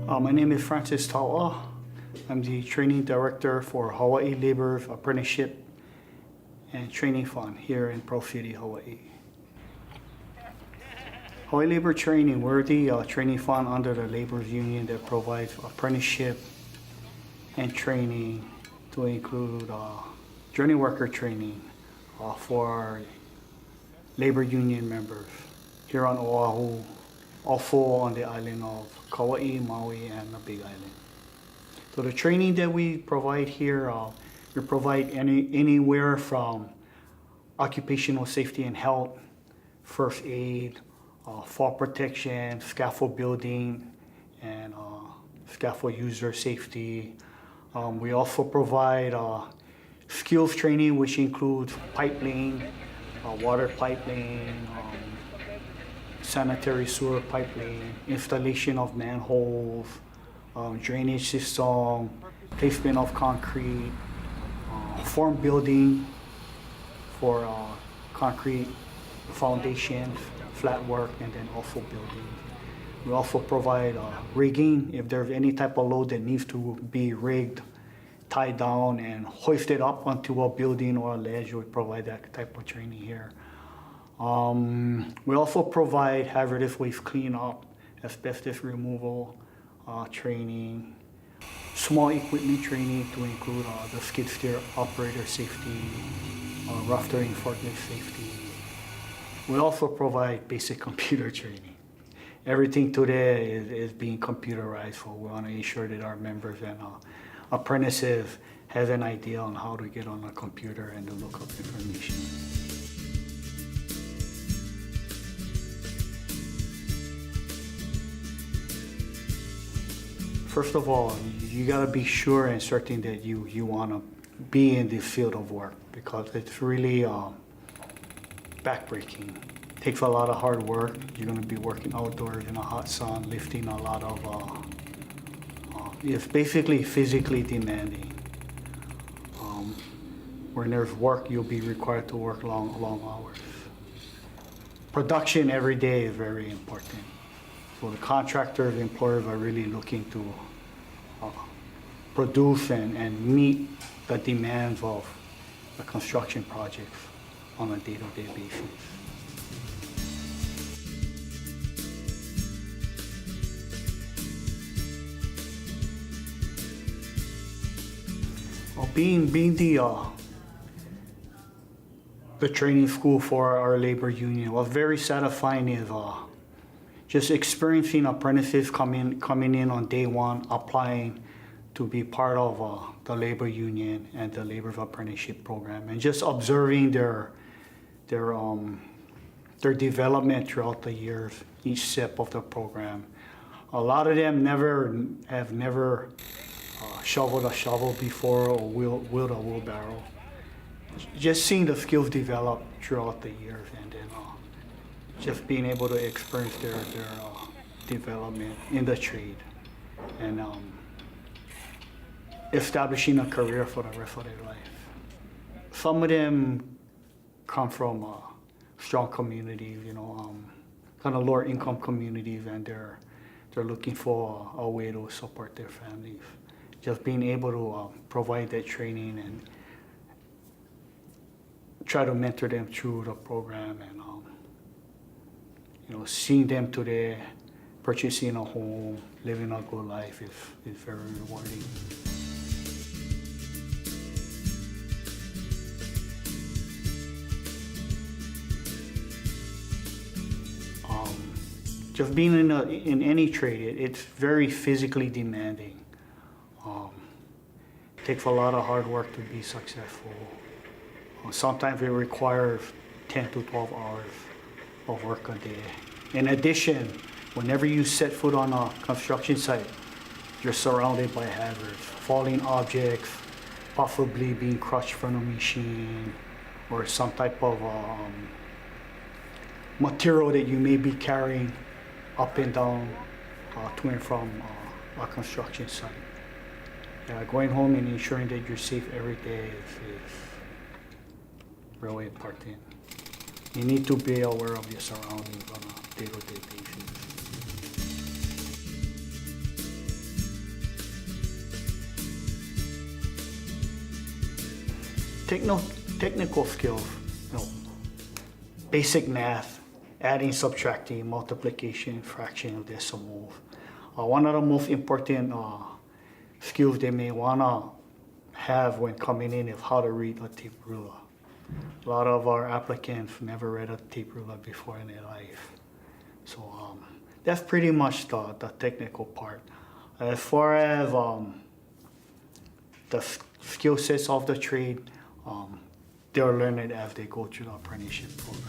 My name is Francis Taua. I'm the training director for Hawaii Labor Apprenticeship and Training Fund here in Pearl City, Hawaii. Hawaii Labor Training, we're the training fund under the labor union that provides apprenticeship and training to include journey worker training for our labor union members here on Oahu, also on the island of Kauai, Maui, and the Big Island. So the training that we provide here, we provide anywhere from occupational safety and health, first aid, fall protection, scaffold building, and scaffold user safety. We also provide skills training, which includes pipe laying, water pipe laying, sanitary sewer pipe laying, installation of manholes, drainage system, placement of concrete, form building for concrete foundations, flat work, and then also building. We also provide rigging if there's any type of load that needs to be rigged, tied down, and hoisted up onto a building or a ledge. We provide that type of training here. We also provide hazardous waste cleanup, asbestos removal training, small equipment training to include the skid steer operator safety, rough terrain forklift safety. We also provide basic computer training. Everything today is being computerized, so we want to ensure that our members and apprentices have an idea on how to get on a computer and to look up information. First of all, you got to be sure and certain that you want to be in this field of work, because it's really backbreaking. Takes a lot of hard work. You're going to be working outdoors in the hot sun, lifting a lot of, it's basically physically demanding. When there's work, you'll be required to work long hours. Production every day is very important. So the contractors, the employers are really looking to produce and meet the demands of the construction projects on a day-to-day basis. Being the training school for our labor union was very satisfying. Is just experiencing apprentices coming in on day one, applying to be part of the labor union and the labor apprenticeship program, and just observing their development throughout the years, each step of the program. A lot of them have never shoveled a shovel before or wheeled a wheelbarrow. Just seeing the skills develop throughout the years, and then just being able to experience their development in the trade, and establishing a career for the rest of their life. Some of them come from strong communities, kind of lower income communities, and they're looking for a way to support their families. Just being able to provide that training and try to mentor them through the program, and seeing them today purchasing a home, living a good life is very rewarding. Just being in any trade, it's very physically demanding. It takes a lot of hard work to be successful. Sometimes it requires 10 to 12 hours of work a day. In addition, whenever you set foot on a construction site, you're surrounded by hazards, falling objects, possibly being crushed from a machine, or some type of material that you may be carrying up and down to and from a construction site. Going home and ensuring that you're safe every day is really important. You need to be aware of your surroundings on a day-to-day basis. Technical skills, you know, basic math, adding, subtracting, multiplication, fraction, decimal. One of the most important skills they may wanna have when coming in is how to read a tape ruler. A lot of our applicants never read a tape ruler before in their life. So that's pretty much the technical part. As far as the skill sets of the trade, they'll learn it as they go through the apprenticeship program.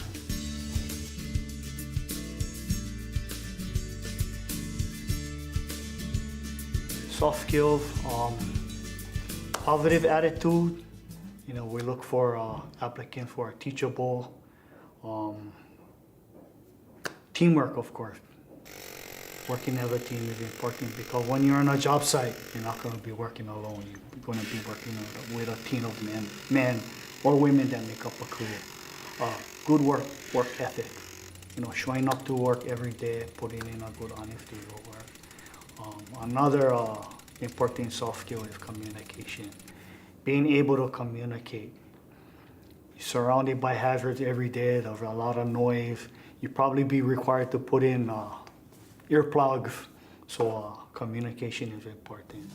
Soft skills, positive attitude. You know, we look for applicants who are teachable. Teamwork, of course. Working as a team is important because when you're on a job site, you're not going to be working alone. You're going to be working with a team of men or women that make up a crew. Good work ethic. You know, showing up to work every day, putting in a good, honest day of work. Another important soft skill is communication. Being able to communicate. You're surrounded by hazards every day. There's a lot of noise. You probably be required to put in earplugs. So communication is important.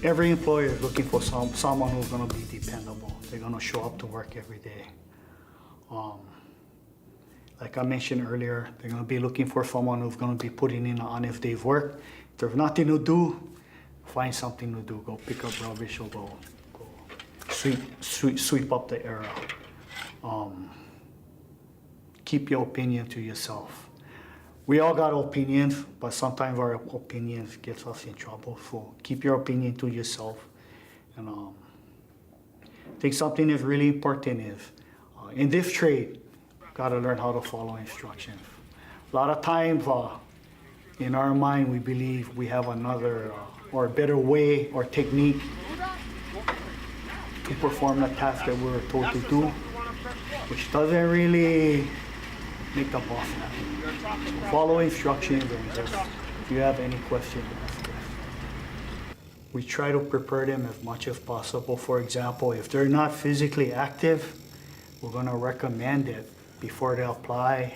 Every employer is looking for someone who's going to be dependable. They're going to show up to work every day. Like I mentioned earlier, they're going to be looking for someone who's going to be putting in an honest day's work. If there's nothing to do, find something to do. Go pick up rubbish or go sweep up the area. Keep your opinion to yourself. We all got opinions, but sometimes our opinions get us in trouble. So keep your opinion to yourself. And I think something that's really important is in this trade, got to learn how to follow instructions. A lot of times, in our mind, we believe we have another or a better way or technique to perform the task that we were told to do, which doesn't really make the boss happy. So follow instructions, and just, if you have any questions, ask us. We try to prepare them as much as possible. For example, if they're not physically active, we're going to recommend it before they apply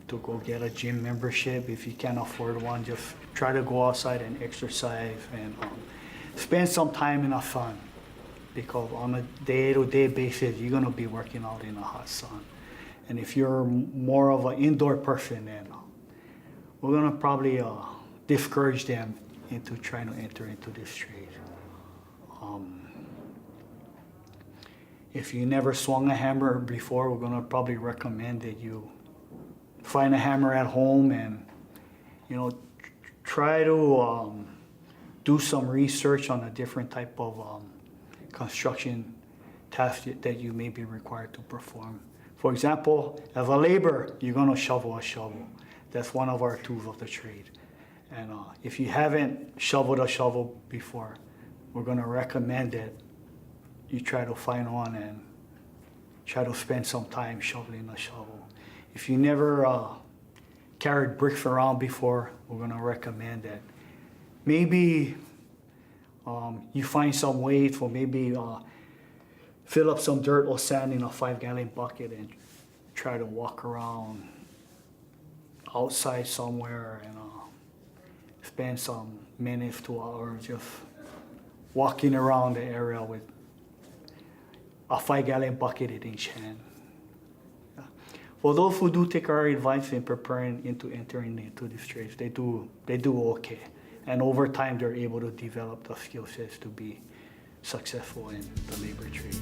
to go get a gym membership. If you can't afford one, just try to go outside and exercise and spend some time in the sun, because on a day-to-day basis, you're going to be working out in the hot sun. And if you're more of an indoor person, then we're going to probably discourage them into trying to enter into this trade. If you never swung a hammer before, we're going to probably recommend that you find a hammer at home and, you know, try to do some research on a different type of construction task that you may be required to perform. For example, as a laborer, you're going to shovel a shovel. That's one of our tools of the trade. And if you haven't shoveled a shovel before, we're going to recommend that you try to find one and try to spend some time shoveling a shovel. If you never carried bricks around before, we're going to recommend that maybe you find some ways for maybe fill up some dirt or sand in a 5-gallon bucket and try to walk around outside somewhere and spend some minutes to hours just walking around the area with a 5-gallon bucket in each hand. Yeah. For those who do take our advice in preparing into entering into these trades, they do okay. And over time, they're able to develop the skill sets to be successful in the labor trade.